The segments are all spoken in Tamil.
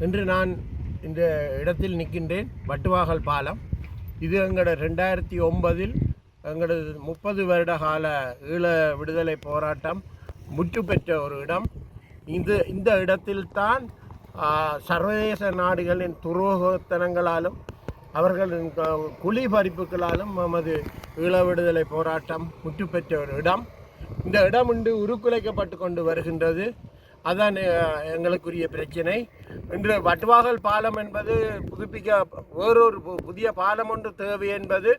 இன்று நான் இந்த இடத்தில் நிற்கின்றேன். வட்டுவாகல் பாலம். இது எங்களோட 2009 எங்களது 30 வருட கால ஈழ விடுதலை போராட்டம் முற்று பெற்ற ஒரு இடம். இந்த இடத்தில்தான் சர்வதேச நாடுகளின் துரோகத்தனங்களாலும் அவர்களின் குழி பறிப்புகளாலும் நமது ஈழ விடுதலை போராட்டம் முற்று பெற்ற ஒரு இடம். இந்த இடம் இன்று உருக்குலைக்கப்பட்டு கொண்டு வருகின்றது. அதான் எங்களுக்குரிய பிரச்சனை. இன்று வட்டுவாகல் பாலம் என்பது வேறொரு புதிய பாலம் ஒன்று தேவை என்பது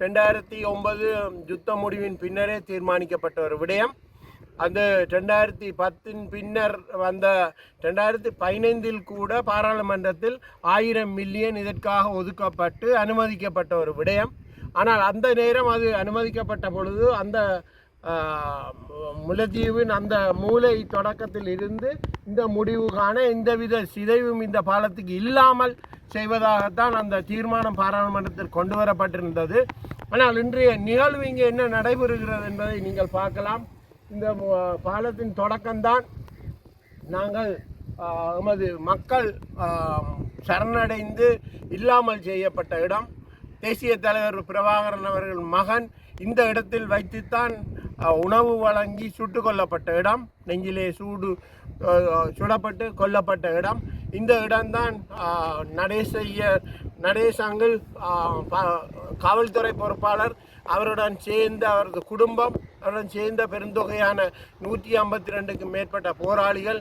2009 யுத்த முடிவின் பின்னரே தீர்மானிக்கப்பட்ட ஒரு விடயம். அந்த 2010 பின்னர் வந்த 2015 கூட பாராளுமன்றத்தில் 1000 மில்லியன் இதற்காக ஒதுக்கப்பட்டு அனுமதிக்கப்பட்ட ஒரு விடயம். ஆனால் அந்த நேரம் அது அனுமதிக்கப்பட்ட பொழுது அந்த முல்லைத்தீவின் அந்த மூலை தொடக்கத்தில் இருந்து இந்த முடிவு காண எந்தவித சிதைவும் இந்த பாலத்துக்கு இல்லாமல் செய்வதாகத்தான் அந்த தீர்மானம் பாராளுமன்றத்தில் கொண்டு வரப்பட்டிருந்தது. ஆனால் இன்றைய நிகழ்வு இங்கே என்ன நடைபெறுகிறது என்பதை நீங்கள் பார்க்கலாம். இந்த பாலத்தின் தொடக்கம்தான் நாங்கள் எமது மக்கள் சரணடைந்து இல்லாமல் செய்யப்பட்ட இடம். தேசிய தலைவர் பிரபாகரன் அவர்கள் மகன் இந்த இடத்தில் வைத்துத்தான் உணவு வழங்கி சுட்டு கொல்லப்பட்ட இடம். நெஞ்சிலே சுடப்பட்டு கொல்லப்பட்ட இடம். இந்த இடம்தான் நடேசங்கள் காவல்துறை பொறுப்பாளர் அவருடன் சேர்ந்த அவரது குடும்பம் அவருடன் சேர்ந்த பெருந்தொகையான 152க்கு மேற்பட்ட போராளிகள்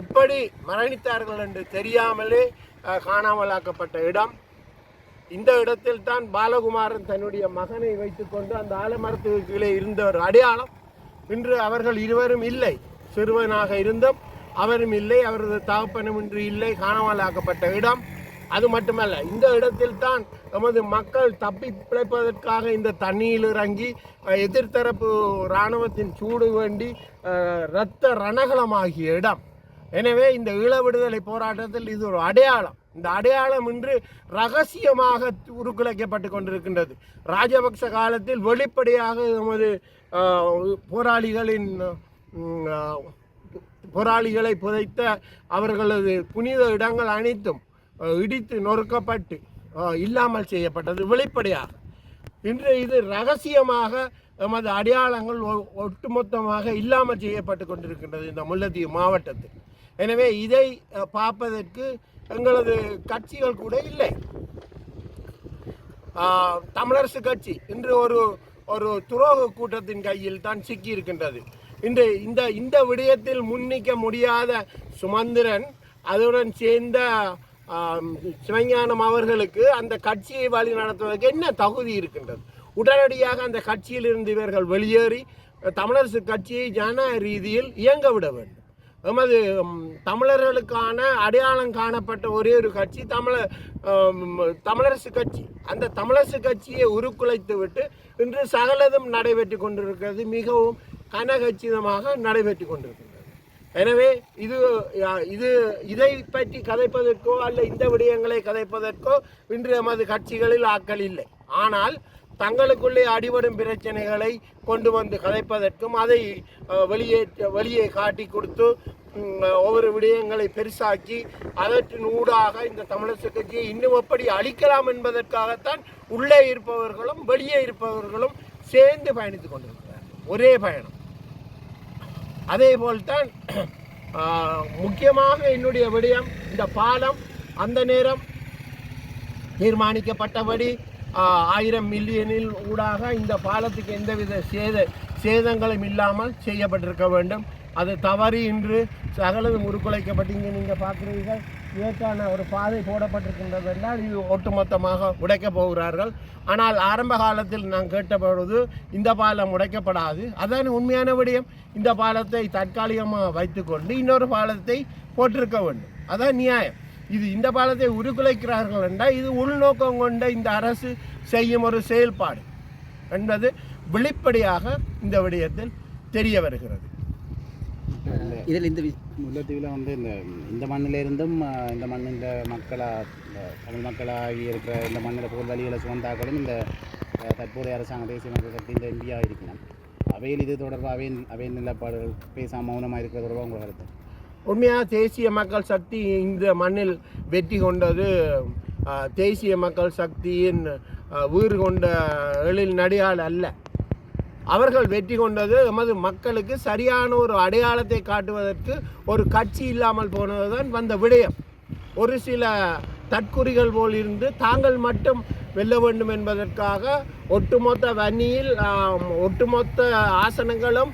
எப்படி மரணித்தார்கள் என்று தெரியாமலே காணாமலாக்கப்பட்ட இடம். இந்த இடத்தில் தான் பாலகுமாரன் தன்னுடைய மகனை வைத்துக்கொண்டு அந்த ஆலமரத்துக்கு கீழே இருந்த ஒரு அடையாளம். இன்று அவர்கள் இருவரும் இல்லை. சிறுவனாக இருந்தும் அவரும் இல்லை, அவரது தகப்பனும் இன்று இல்லை, காணாமலாக்கப்பட்ட இடம். அது மட்டுமல்ல, இந்த இடத்தில் தான் நமது மக்கள் தப்பி பிழைப்பதற்காக இந்த தண்ணியில் இறங்கி எதிர்த்தரப்பு இராணுவத்தின் சூடு வேண்டி இரத்த ரணகலமாகிய இடம். எனவே இந்த ஈழ விடுதலை போராட்டத்தில் இது ஒரு அடையாளம். இந்த அடையாளம் இன்று ரகசியமாக உருக்குலைக்கப்பட்டு கொண்டிருக்கின்றது. ராஜபக்ச காலத்தில் வெளிப்படையாக நமது போராளிகளை புதைத்த அவர்களது புனித இடங்கள் அனைத்தும் இடித்து நொறுக்கப்பட்டு இல்லாமல் செய்யப்பட்டது வெளிப்படையாக. இன்று இது ரகசியமாக நமது அடையாளங்கள் ஒட்டுமொத்தமாக இல்லாமல் செய்யப்பட்டு கொண்டிருக்கின்றது இந்த முல்லைத்தீவு மாவட்டத்தில். எனவே இதை பார்ப்பதற்கு எங்களது கட்சிகள் கூட இல்லை. தமிழரசு கட்சி இன்று ஒரு துரோக கூட்டத்தின் கையில் தான் சிக்கி இருக்கின்றது. இன்று இந்த விடயத்தில் முன்னிக்க முடியாத சுமந்திரன் அதுடன் சேர்ந்த சிவஞானம் அவர்களுக்கு அந்த கட்சியை வழி நடத்துவதற்கு என்ன தகுதி இருக்கின்றது? உடனடியாக அந்த கட்சியிலிருந்து இவர்கள் வெளியேறி தமிழரசு கட்சியை ஜன ரீதியில் இயங்க விட வேண்டும். எமது தமிழர்களுக்கான அடையாளம் காணப்பட்ட ஒரே ஒரு கட்சி தமிழரசு கட்சி. அந்த தமிழரசு கட்சியை உருக்குலைத்து விட்டு இன்று சகலதும் நடைபெற்று கொண்டிருக்கிறது. மிகவும் கனகச்சிதமாக நடைபெற்று கொண்டிருக்கின்றது. எனவே இதை பற்றி கதைப்பதற்கோ அல்ல இந்த விடயங்களை கதைப்பதற்கோ இன்று எமது கட்சிகளில் ஆட்கள் இல்லை. ஆனால் தங்களுக்குள்ளே அடிபடும் பிரச்சனைகளை கொண்டு வந்து கதைப்பதற்கும் அதை வெளியே காட்டி கொடுத்து ஒவ்வொரு விடயங்களை பெருசாக்கி அதற்றின் ஊடாக இந்த தமிழரசு கட்சியை இன்னும் எப்படி அழிக்கலாம் என்பதற்காகத்தான் உள்ளே இருப்பவர்களும் வெளியே இருப்பவர்களும் சேர்ந்து பயணித்து கொண்டிருக்கிறார்கள். ஒரே பயணம். அதே போல்தான் முக்கியமாக என்னுடைய விடயம் இந்த பாலம் அந்த நேரம் தீர்மானிக்கப்பட்டபடி 1000 மில்லியனில் ஊடாக இந்த பாலத்துக்கு எந்தவித சேதங்களும் இல்லாமல் செய்யப்பட்டிருக்க வேண்டும். அது தவறி இன்று சகலதும் உருக்குலைக்கப்பட்டு இங்கே நீங்கள் பார்க்குறீர்கள் இதற்கான ஒரு பாதை போடப்பட்டிருக்கின்றது என்றால் இது ஒட்டுமொத்தமாக உடைக்கப் போகிறார்கள். ஆனால் ஆரம்ப காலத்தில் நான் கேட்டபொழுது இந்த பாலம் உடைக்கப்படாது. அதான் உண்மையான விடயம். இந்த பாலத்தை தற்காலிகமாக வைத்துக்கொண்டு இன்னொரு பாலத்தை போட்டிருக்க வேண்டும். அதான் நியாயம். இந்த பாலத்தை உருக்குலைக்கிறார்கள் என்றால் இது உள்நோக்கம் கொண்ட இந்த அரசு செய்யும் ஒரு செயல்பாடு என்பது வெளிப்படையாக இந்த விடயத்தில் தெரிய வருகிறது. இதில் இந்த முல்லைத்தீவில் இந்த மண்ணிலிருந்தும் இந்த மண்ணில் தமிழ் மக்களாகி இருக்கிற இந்த மண்ணில் போல் வழிகளை சுமந்தாக்களும் இந்த தற்போதைய அரசாங்க தேசிய மக்கள் சக்தி இந்த இந்தியாவாக இருக்கணும். அவையில் இது தொடர்பாக அவையின் நிலப்பாடுகள் பேசாமல் மௌனமாக இருக்கிற தொடர்பாக உங்கள் கருத்து? உண்மையாக தேசிய மக்கள் சக்தி இந்த மண்ணில் வெற்றி கொண்டது தேசிய மக்கள் சக்தியின் வீறு கொண்ட எழில் நடிகால் அல்ல. அவர்கள் வெற்றி கொண்டது எமது மக்களுக்கு சரியான ஒரு அடையாளத்தை காட்டுவதற்கு ஒரு கட்சி இல்லாமல் போனதுதான் வந்த விடயம். ஒரு சில தற்குறிகள் போல் இருந்து தாங்கள் மட்டும் வெல்ல வேண்டும் என்பதற்காக ஒட்டுமொத்த வன்னியில் ஒட்டுமொத்த ஆசனங்களும்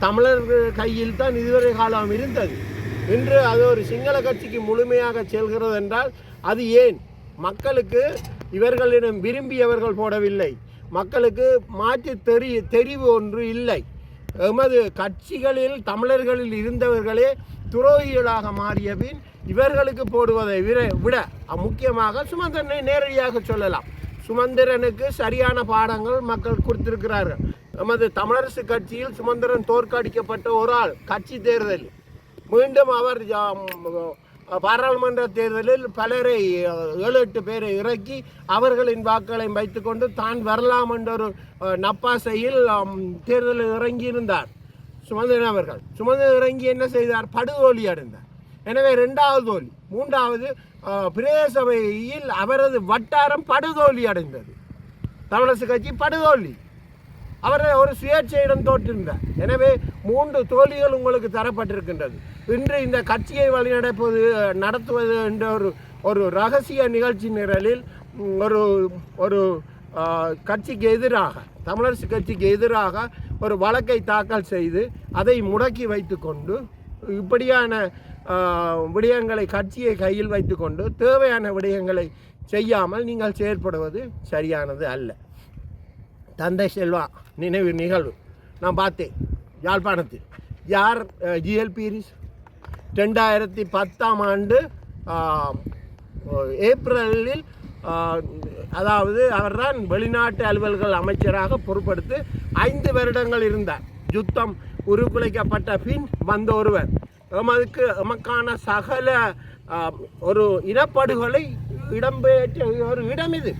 தமிழர்கள் கையில் தான் இதுவரை காலம் இருந்தது. இன்று அது ஒரு சிங்கள கட்சிக்கு முழுமையாக செல்கிறது என்றால் அது ஏன்? மக்களுக்கு இவர்களிடம் விரும்பியவர்கள் போடவில்லை. மக்களுக்கு மாற்றி தெரிவு ஒன்று இல்லை. எமது கட்சிகளில் தமிழர்களில் இருந்தவர்களே துரோகிகளாக மாறிய பின் இவர்களுக்கு போடுவதை விட முக்கியமாக சுமந்திரனை நேரடியாக சொல்லலாம். சுமந்திரனுக்கு சரியான பாடங்கள் மக்கள் கொடுத்திருக்கிறார்கள். எமது தமிழரசு கட்சியில் சுமந்திரன் தோற்கடிக்கப்பட்ட ஒரு ஆள். கட்சி தேர்தலில் மீண்டும் அவர் பாராளுமன்ற தேர்தலில் பலரை 7-8 பேரை இறக்கி அவர்களின் வாக்குகளை வைத்துக்கொண்டு தான் வரலாம் என்ற ஒரு நப்பாசையில் தேர்தலில் இறங்கியிருந்தார் சுமந்திரன் அவர்கள். சுமந்திரன் இறங்கி என்ன செய்தார்? படுதோல்வி அடைந்தார். எனவே 2வது தோல்வி. 3வது பிரதேச சபையில் அவரது வட்டாரம் படுதோல்வி அடைந்தது. தமிழரசு கட்சி படுதோல்வி. அவர் ஒரு சுயேட்சையிடம் தோற்றிருந்தார். எனவே 3 தோல்விகள் உங்களுக்கு தரப்பட்டிருக்கின்றது. இன்று இந்த கட்சியை நடத்துவது என்ற ஒரு ரகசிய நிகழ்ச்சி நிரலில் ஒரு கட்சிக்கு எதிராக, தமிழரசு கட்சிக்கு எதிராக ஒரு வழக்கை தாக்கல் செய்து அதை முடக்கி வைத்து கொண்டு இப்படியான விடயங்களை கட்சியை கையில் வைத்து கொண்டு தேவையான விடயங்களை செய்யாமல் நீங்கள் செயற்படுவது சரியானது அல்ல. தந்தை செல்வா நினைவு நிகழ்வு நான் பார்த்தேன் யாழ்ப்பாணத்தில். யார்? ஜிஎல் பீரிஸ் 2010ஆம் ஆண்டு ஏப்ரலில், அதாவது அவர்தான் வெளிநாட்டு அலுவல்கள் அமைச்சராக பொறுப்படுத்தி 5 வருடங்கள் இருந்தார். யுத்தம் உருக்குலைக்கப்பட்ட பின் வந்த ஒருவர். எமக்கான சகல ஒரு இனப்படுகொலை இடம்பெற்ற ஒரு இடம் இது.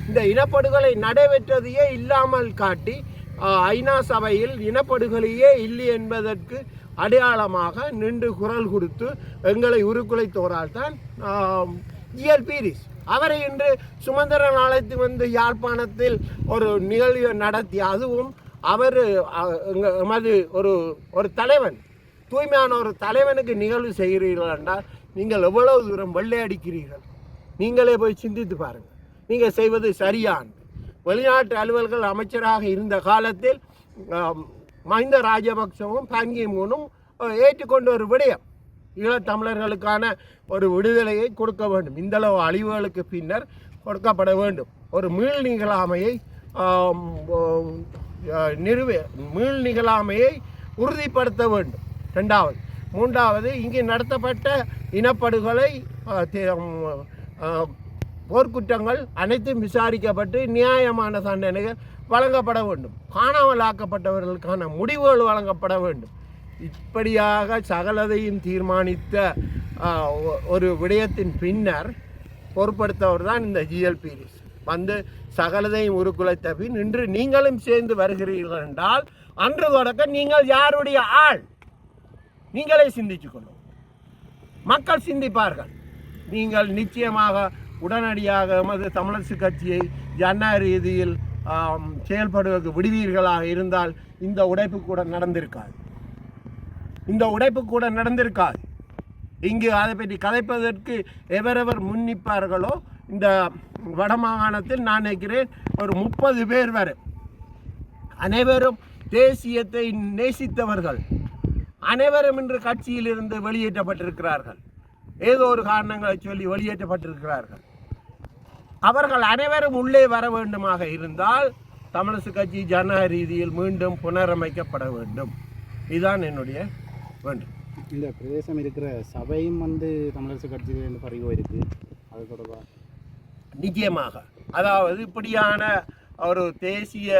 இந்த இனப்படுகொலை நடைபெற்றதையே இல்லாமல் காட்டி ஐநா சபையில் இனப்படுகொலையே இல்லை என்பதற்கு அடையாளமாக நின்று குரல் கொடுத்து எங்களை உருக்குலைத்தோரால் தான் ஜிஎல் பீரிஸ். அவரை இன்று சுமந்திரன் அழைத்து வந்து யாழ்ப்பாணத்தில் ஒரு நிகழ்வு நடத்தி, அதுவும் அவர் எமது ஒரு தலைவன், தூய்மையான ஒரு தலைவனுக்கு நிகழ்வு செய்கிறீர்கள் என்றால் நீங்கள் எவ்வளவு தூரம் வெள்ளையடிக்கிறீர்கள்? நீங்களே போய் சிந்தித்து பாருங்கள். நீங்கள் செய்வது சரியான. வெளிநாட்டு அலுவல்கள் அமைச்சராக இருந்த காலத்தில் மஹிந்த ராஜபக்சவும் பாங்கிமூனும் ஏற்றுக்கொண்ட ஒரு விடயம், ஈழத்தமிழர்களுக்கான ஒரு விடுதலையை கொடுக்க வேண்டும். இந்தளவு அழிவுகளுக்கு பின்னர் கொடுக்கப்பட வேண்டும். ஒரு மீள் நிகழாமையை உறுதிப்படுத்த வேண்டும். 2வது. 3வது, இங்கே நடத்தப்பட்ட இனப்படுகொலை போர்க்குற்றங்கள் அனைத்தும் விசாரிக்கப்பட்டு நியாயமான தண்டனைகள் வழங்கப்பட வேண்டும். காணாமல் ஆக்கப்பட்டவர்களுக்கான முடிவுகள் வழங்கப்பட வேண்டும். இப்படியாக சகலதையும் தீர்மானித்த ஒரு விடயத்தின் பின்னர் பொறுப்படுத்தவர் தான் இந்த ஜிஎல் பீரிஸ். வந்து சகலதையும் உருக்குலைத்த பின் இன்று நீங்களும் சேர்ந்து வருகிறீர்கள் என்றால் அன்று தொடக்க நீங்கள் யாருடைய ஆள்? நீங்களே சிந்திச்சு கொள்ளும். மக்கள் சிந்திப்பார்கள். நீங்கள் நிச்சயமாக உடனடியாக எமது தமிழரசு கட்சியை ஜனநாயக ரீதியில் செயல்படுவதற்கு விடுவீர்களாக இருந்தால் இந்த உடைப்பு கூட நடந்திருக்காது. இங்கு அதை பற்றி கதைப்பதற்கு எவரெவர் முன்னிப்பார்களோ இந்த வடமாகாணத்தில் நான் நினைக்கிறேன் ஒரு 30 பேர் வரை. அனைவரும் தேசியத்தை நேசித்தவர்கள், அனைவரும் இன்று கட்சியிலிருந்து வெளியேற்றப்பட்டிருக்கிறார்கள். ஏதோ ஒரு காரணங்களை சொல்லி வெளியேற்றப்பட்டிருக்கிறார்கள். அவர்கள் அனைவரும் உள்ளே வர வேண்டுமாக இருந்தால் தமிழரசு கட்சி ஜனநாயக ரீதியில் மீண்டும் புனரமைக்கப்பட வேண்டும். இதுதான் என்னுடைய வேண்டும். இந்த பிரதேசம் இருக்கிற சபையும் வந்து தமிழரசு கட்சியிலிருந்து பறிகோ இருக்கு. அது தொடர்பாக நிச்சயமாக, அதாவது இப்படியான ஒரு தேசிய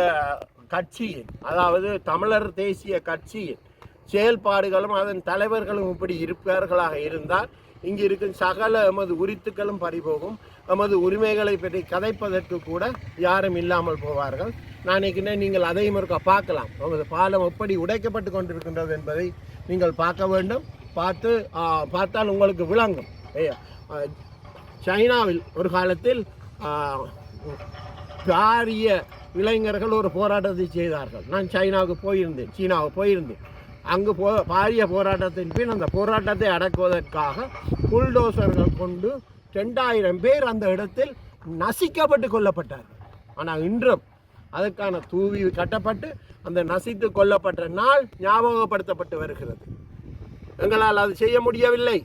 கட்சியின், அதாவது தமிழர் தேசிய கட்சியின் செயல்பாடுகளும் அதன் தலைவர்களும் இப்படி இருப்பார்களாக இருந்தால் இங்கு இருக்கும் சகல எமது உரித்துக்களும் பறிபோகும். எமது உரிமைகளை பற்றி கதைப்பதற்கு கூட யாரும் இல்லாமல் போவார்கள். நான் நினைக்கிறேன் நீங்கள் அதையும் இருக்க பார்க்கலாம். எமது பாலம் எப்படி உடைக்கப்பட்டு கொண்டிருக்கின்றது என்பதை நீங்கள் பார்க்க வேண்டும். பார்த்தால் உங்களுக்கு விளங்கும். சைனாவில் ஒரு காலத்தில் பாரிய இளைஞர்கள் ஒரு போராட்டத்தை செய்தார்கள். நான் சீனாவுக்கு போயிருந்தேன். அங்கு பாரிய போராட்டத்தின் பின் அந்த போராட்டத்தை அடக்குவதற்காக புல்டோசர்கள் கொண்டு 2000 பேர் அந்த இடத்தில் நசிக்கப்பட்டு கொல்லப்பட்டார்கள். ஆனால் இன்றும் அதற்கான தூவி கட்டப்பட்டு அந்த நசித்து கொல்லப்பட்ட நாள் ஞாபகப்படுத்தப்பட்டு வருகிறது. எங்களால் அது செய்ய முடியவில்லை,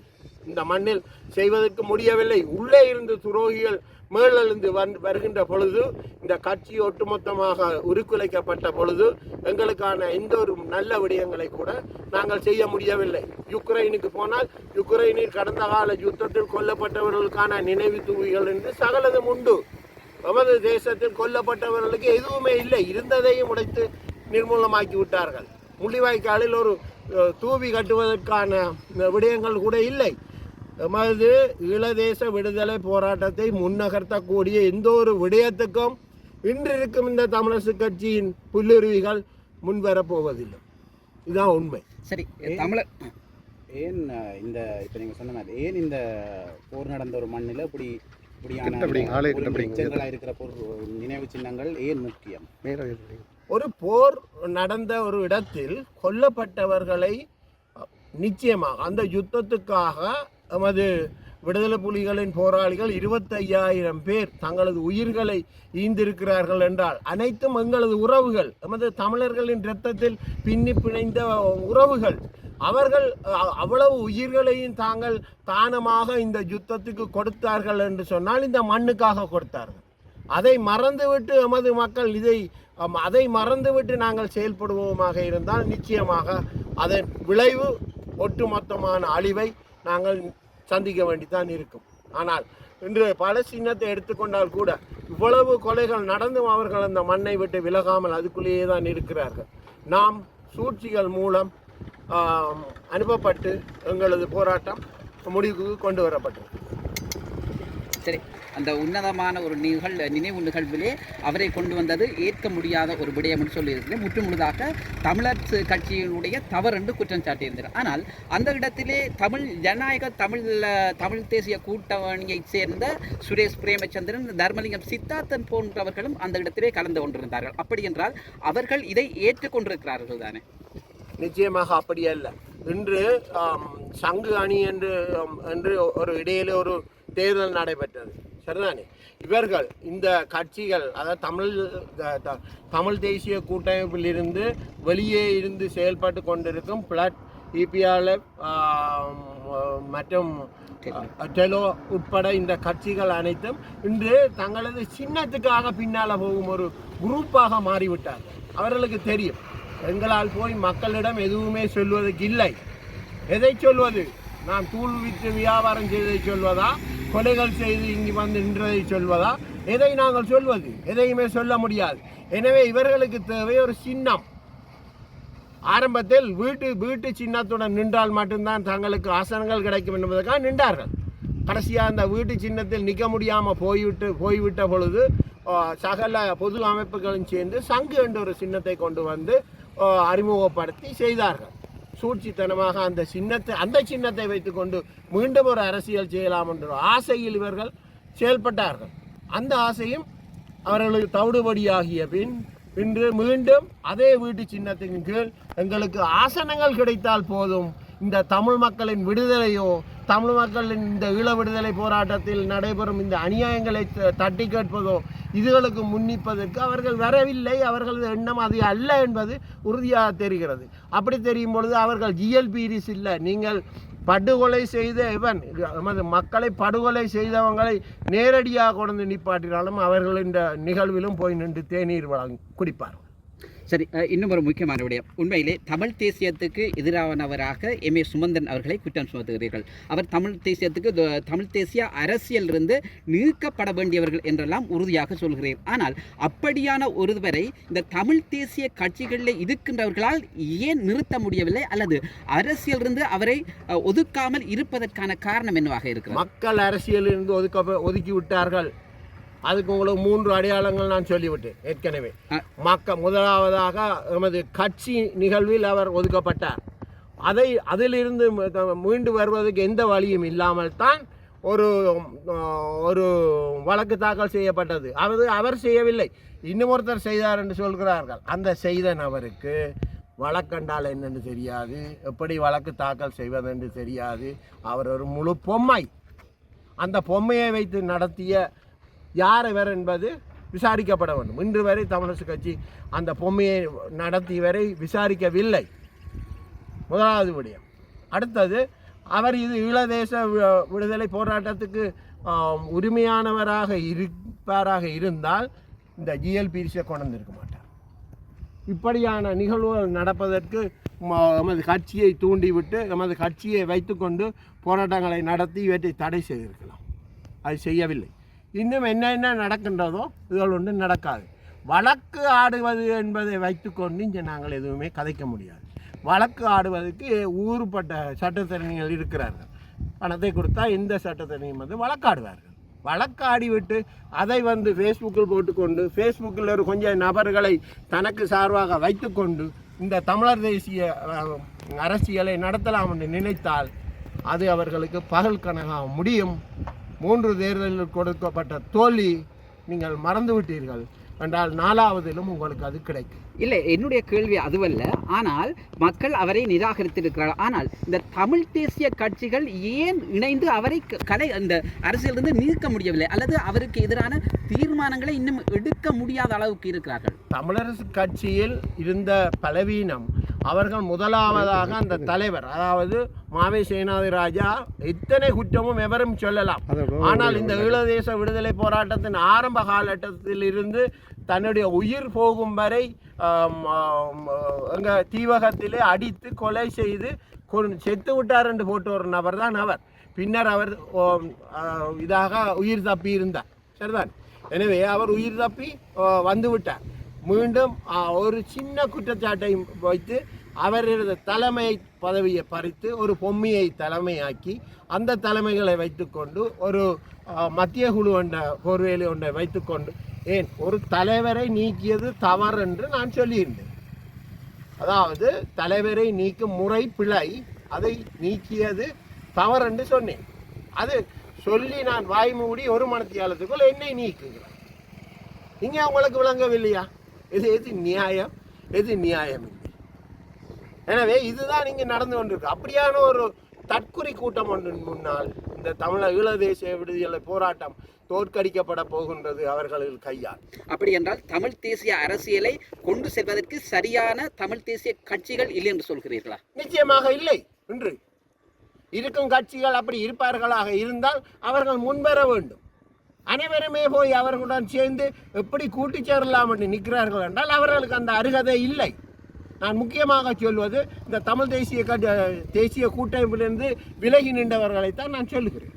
இந்த மண்ணில் செய்வதற்கு முடியவில்லை. உள்ளே இருந்து துரோகிகள் மேலிருந்து வருகின்ற பொழுது, இந்த கட்சி ஒட்டுமொத்தமாக உருக்குலைக்கப்பட்ட பொழுது எங்களுக்கான எந்த ஒரு நல்ல விடயங்களை கூட நாங்கள் செய்ய முடியவில்லை. யுக்ரைனுக்கு போனால் யுக்ரைனில் கடந்த கால யுத்தத்தில் கொல்லப்பட்டவர்களுக்கான நினைவு தூவிகள் என்று சகலதும் உண்டு. நமது தேசத்தில் கொல்லப்பட்டவர்களுக்கு எதுவுமே இல்லை, இருந்ததையும் உடைத்து நிர்மூலமாக்கி விட்டார்கள். முள்ளிவாய்க்காலில் ஒரு தூவி கட்டுவதற்கான விடயங்கள் கூட இல்லை. எமது ஈழதேச விடுதலை போராட்டத்தை முன்னகர்த்தக்கூடிய எந்த ஒரு விடயத்துக்கும் இன்று இருக்கும் இந்த தமிழரசு கட்சியின் புல்லுருவிகள் முன்வரப்போவதில்லை. இதுதான் உண்மை. சரி, தமிழர் ஏன் இந்த இப்போ நீங்கள் சொன்ன மாதிரி ஏன் இந்த போர் நடந்த ஒரு மண்ணில் இப்படியான இருக்கிற நினைவு சின்னங்கள் ஏன் முக்கியம்? ஒரு போர் நடந்த ஒரு இடத்தில் கொல்லப்பட்டவர்களை நிச்சயமாக அந்த யுத்தத்துக்காக எமது விடுதலை புலிகளின் போராளிகள் 25,000 பேர் தங்களது உயிர்களை ஈந்திருக்கிறார்கள் என்றால் அனைத்தும் எங்களது உறவுகள், எமது தமிழர்களின் இரத்தத்தில் பின்னி பிணைந்த உறவுகள். அவர்கள் அவ்வளவு உயிர்களையும் தாங்கள் தானமாக இந்த யுத்தத்துக்கு கொடுத்தார்கள் என்று சொன்னால் இந்த மண்ணுக்காக கொடுத்தார்கள். அதை மறந்துவிட்டு எமது மக்கள் அதை மறந்துவிட்டு நாங்கள் செயல்படுவோமாக இருந்தால் நிச்சயமாக அதன் விளைவு ஒட்டுமொத்தமான அழிவை நாங்கள் சந்திக்க வேண்டித்தான் இருக்கும். ஆனால் இன்று பலஸ்தீனத்தை எடுத்துக்கொண்டால் கூட இவ்வளவு கொலைகள் நடந்தும் அவர்கள் அந்த மண்ணை விட்டு விலகாமல் அதுக்குள்ளேயே தான் இருக்கிறார்கள். நாம் சூழ்ச்சிகள் மூலம் அனுப்பப்பட்டு எங்களது போராட்டம் முடிவுக்கு கொண்டு வரப்பட்டது. சரி, அந்த உன்னதமான ஒரு நினைவு நிகழ்விலே அவரை கொண்டு வந்தது ஏற்க முடியாத ஒரு விடயம் என்று சொல்லியிருக்கிறேன். முற்று முழுதாக தமிழர் கட்சியினுடைய தவறு என்று குற்றம் சாட்டியிருந்தார். ஆனால் அந்த இடத்திலே தமிழ் ஜனநாயக தமிழ் தேசிய கூட்டணியைச் சேர்ந்த சுரேஷ் பிரேமச்சந்திரன், தர்மலிங்கம் சித்தார்த்தன் போன்றவர்களும் அந்த இடத்திலே கலந்து கொண்டிருந்தார்கள். அப்படி என்றால் அவர்கள் இதை ஏற்றுக்கொண்டிருக்கிறார்கள் தானே? நிச்சயமாக அப்படி அல்ல. இன்று சங்கு அணி என்று ஒரு இடையிலே ஒரு தேர்தல் நடைபெற்றது, சரிதானே? இவர்கள் இந்த கட்சிகள், அதாவது தமிழ் தேசிய கூட்டமைப்பில் இருந்து வெளியே இருந்து செயல்பட்டு கொண்டிருக்கும் பிளட், இபிஆர்எஃப் மற்றும் டெலோ உட்பட இந்த கட்சிகள் அனைத்தும் இன்று தங்களது சின்னத்துக்காக பின்னால் போகும் ஒரு குரூப்பாக மாறிவிட்டார். அவர்களுக்கு தெரியும், எங்களால் போய் மக்களிடம் எதுவுமே சொல்வதற்கு இல்லை. எதை சொல்வது? நாம் தூள் விற்று வியாபாரம் செய்ததை சொல்வதா, கொலைகள் செய்து இங்கு வந்து நின்றதை சொல்வதா? எதை நாங்கள் சொல்வது? எதையுமே சொல்ல முடியாது. எனவே இவர்களுக்கு தேவை ஒரு சின்னம். ஆரம்பத்தில் வீட்டு சின்னத்துடன் நின்றால் மட்டும்தான் தங்களுக்கு ஆசனங்கள் கிடைக்கும் என்பதற்காக நின்றார்கள். கடைசியாக அந்த வீட்டு சின்னத்தில் நிற்க முடியாமல் போய்விட்ட பொழுது சகல பொது அமைப்புகளும் சேர்ந்து சங்கு என்ற ஒரு சின்னத்தை கொண்டு வந்து அறிமுகப்படுத்தி செய்தார்கள். சூழ்ச்சித்தனமாக அந்த சின்னத்தை வைத்துக்கொண்டு மீண்டும் ஒரு அரசியல் செய்யலாம் என்ற ஆசையில் இவர்கள் செயல்பட்டார்கள். அந்த ஆசையும் அவர்களுக்கு தவிடுபடியாகிய பின் இன்று மீண்டும் அதே வீட்டு சின்னத்தின் கீழ் எங்களுக்கு ஆசனங்கள் கிடைத்தால் போதும், இந்த தமிழ் மக்களின் விடுதலையோ, தமிழ் மக்களின் இந்த ஈழ விடுதலை போராட்டத்தில் நடைபெறும் இந்த அநியாயங்களை தட்டி கேட்பதோ இதுகளுக்கு முன்னிப்பதற்கு அவர்கள் வரவில்லை. அவர்களது எண்ணம் அது அல்ல என்பது உறுதியாக தெரிகிறது. அப்படி தெரியும் பொழுது அவர்கள் ஜிஎல்பிரிஸ் இல்லை, நீங்கள் படுகொலை செய்த நமது மக்களை படுகொலை செய்தவங்களை நேரடியாக கொண்டு நிப்பாட்டினாலும் அவர்கள் இந்த நிகழ்விலும் போய் நின்று தேநீர் குடிப்பார்கள். சரி, இன்னும் ஒரு முக்கியமான விடயம். உண்மையிலே தமிழ் தேசியத்துக்கு எதிரானவராக எம்.ஏ. சுமந்திரன் அவர்களை குற்றம் சுமத்துகிறீர்கள். அவர் தமிழ் தேசிய அரசியலிருந்து நீக்கப்பட வேண்டியவர்கள் என்றெல்லாம் உறுதியாக சொல்கிறேன். ஆனால் அப்படியான ஒருவரை இந்த தமிழ் தேசிய கட்சிகளில் இருக்கின்றவர்களால் ஏன் நிறுத்த முடியவில்லை, அல்லது அரசியலிருந்து அவரை ஒதுக்காமல் இருப்பதற்கான காரணம் என்னவாக இருக்கிறது? மக்கள் அரசியலிருந்து ஒதுக்கி விட்டார்கள். அதுக்கு உங்களுக்கு 3 அடையாளங்கள் நான் சொல்லிவிட்டேன் ஏற்கனவே. முதலாவதாக எமது கட்சி நிகழ்வில் அவர் ஒதுக்கப்பட்டார். அதிலிருந்து மீண்டு வருவதற்கு எந்த வழியும் இல்லாமல் தான் ஒரு வழக்கு தாக்கல் செய்யப்பட்டது. அவர் செய்யவில்லை, இன்னும் ஒருத்தர் செய்தார் என்று சொல்கிறார்கள். அந்த செய்த நபருக்கு வழக்கண்டால் என்னென்று தெரியாது, எப்படி வழக்கு தாக்கல் செய்வதென்று தெரியாது. அவர் ஒரு முழு பொம்மை. அந்த பொம்மையை வைத்து நடத்திய யார் இவர் என்பது விசாரிக்கப்பட வேண்டும். இன்று வரை தமிழரசு கட்சி அந்த பொம்மையை நடத்தியவரை விசாரிக்கவில்லை. முதலாவது விடயம். அடுத்தது, அவர் இது ஈழதேச விடுதலை போராட்டத்துக்கு உரிமையானவராக இருப்பாராக இருந்தால் இந்த ஜிஎல்பிசியை கொண்டு வந்திருக்க மாட்டார். இப்படியான நிகழ்வுகள் நடப்பதற்கு எமது கட்சியை தூண்டிவிட்டு எமது கட்சியை வைத்துக்கொண்டு போராட்டங்களை நடத்தி இவற்றை தடை செய்திருக்கலாம். அது செய்யவில்லை. இன்னும் என்ன நடக்கின்றதோ இதுகள் ஒன்றும் நடக்காது. வழக்கு ஆடுவது என்பதை வைத்துக்கொண்டு இங்கே நாங்கள் எதுவுமே கதைக்க முடியாது. வழக்கு ஆடுவதற்கு ஊறுபட்ட சட்டத்தரணிகள் இருக்கிறார்கள். பணத்தை கொடுத்தா இந்த சட்டத்தரணியும் வழக்காடுவார்கள். வழக்காடிவிட்டு அதை ஃபேஸ்புக்கில் போட்டுக்கொண்டு ஃபேஸ்புக்கில் ஒரு கொஞ்சம் நபர்களை தனக்கு சார்பாக வைத்துக்கொண்டு இந்த தமிழர் தேசிய அரசியலை நடத்தலாம் என்று நினைத்தால் அது அவர்களுக்கு பகல் கனகாக முடியும். 3 தேர்தலில் கொடுக்கப்பட்ட தோல்வி நீங்கள் மறந்துவிட்டீர்கள் என்றால் 4வதிலும் உங்களுக்கு அது கிடைக்கும். இல்லை, என்னுடைய கேள்வி அதுவல்ல. ஆனால் மக்கள் அவரை நிராகரித்திருக்கிறார்கள். ஆனால் இந்த தமிழ் தேசிய கட்சிகள் ஏன் இணைந்து அவரை அந்த அரசியலிருந்து நீக்க முடியவில்லை, அல்லது அவருக்கு எதிரான தீர்மானங்களை இன்னும் எடுக்க முடியாத அளவுக்கு இருக்கிறார்கள்? தமிழரசு கட்சியில் இருந்த பலவீனம், அவர்கள் முதலாவதாக அந்த தலைவர், அதாவது மாவை சேனாதி ராஜா, இத்தனை குற்றமும் எவரும் சொல்லலாம். ஆனால் இந்த ஈழதேச விடுதலை போராட்டத்தின் ஆரம்ப காலகட்டத்தில் இருந்து தன்னுடைய உயிர் போகும் வரை எங்கள் தீவகத்திலே அடித்து கொலை செய்து செத்து விட்டார் என்று போட்ட ஒரு நபர் தான் அவர். பின்னர் அவர் இதாக உயிர் தப்பி இருந்தார். சரிதான். எனவே அவர் உயிர் தப்பி வந்துவிட்டார். மீண்டும் ஒரு சின்ன குற்றச்சாட்டை வைத்து அவரது தலைமை பதவியை பறித்து ஒரு பொம்மையை தலைமையாக்கி அந்த தலைமைகளை வைத்துக்கொண்டு ஒரு மத்திய குழு போர்வேலி ஒன்றை வைத்துக்கொண்டு, ஏன் ஒரு தலைவரை நீக்கியது தவறு என்று நான் சொல்லியிருந்தேன். அதாவது தலைவரை நீக்கும் முறை பிழை, அதை நீக்கியது தவறு என்று சொன்னேன். அது சொல்லி நான் வாய் மூடி 1 மணித்தியாலத்துக்குள் என்னை நீக்குகிறேன். இங்கே உங்களுக்கு விளங்கவில்லையா? எது நியாயம், எது நியாயம் இல்லை. எனவே இதுதான் இங்கே நடந்து கொண்டிருக்கு. அப்படியான ஒரு தற்குறி கூட்டம் ஒன்றின் முன்னால் இந்த தமிழர் ஈழதேச விடுதலை போராட்டம் தோற்கடிக்கப்பட போகின்றது அவர்களின் கையால். அப்படி என்றால் தமிழ் தேசிய அரசியலை கொண்டு செல்வதற்கு சரியான தமிழ் தேசிய கட்சிகள் இல்லை என்று சொல்கிறீர்களா? நிச்சயமாக இல்லை. இன்று இருக்கும் கட்சிகள் அப்படி இருப்பார்களாக இருந்தால் அவர்கள் முன்வர வேண்டும். அனைவருமே போய் அவர்களுடன் சேர்ந்து எப்படி கூட்டி சேரலாம் என்று நிற்கிறார்கள் என்றால் அவர்களுக்கு அந்த அருகதை இல்லை. நான் முக்கியமாக சொல்வது இந்த தமிழ் தேசிய கூட்டமைப்பிலிருந்து விலகி நின்றவர்களைத்தான் நான் சொல்லுகிறேன்.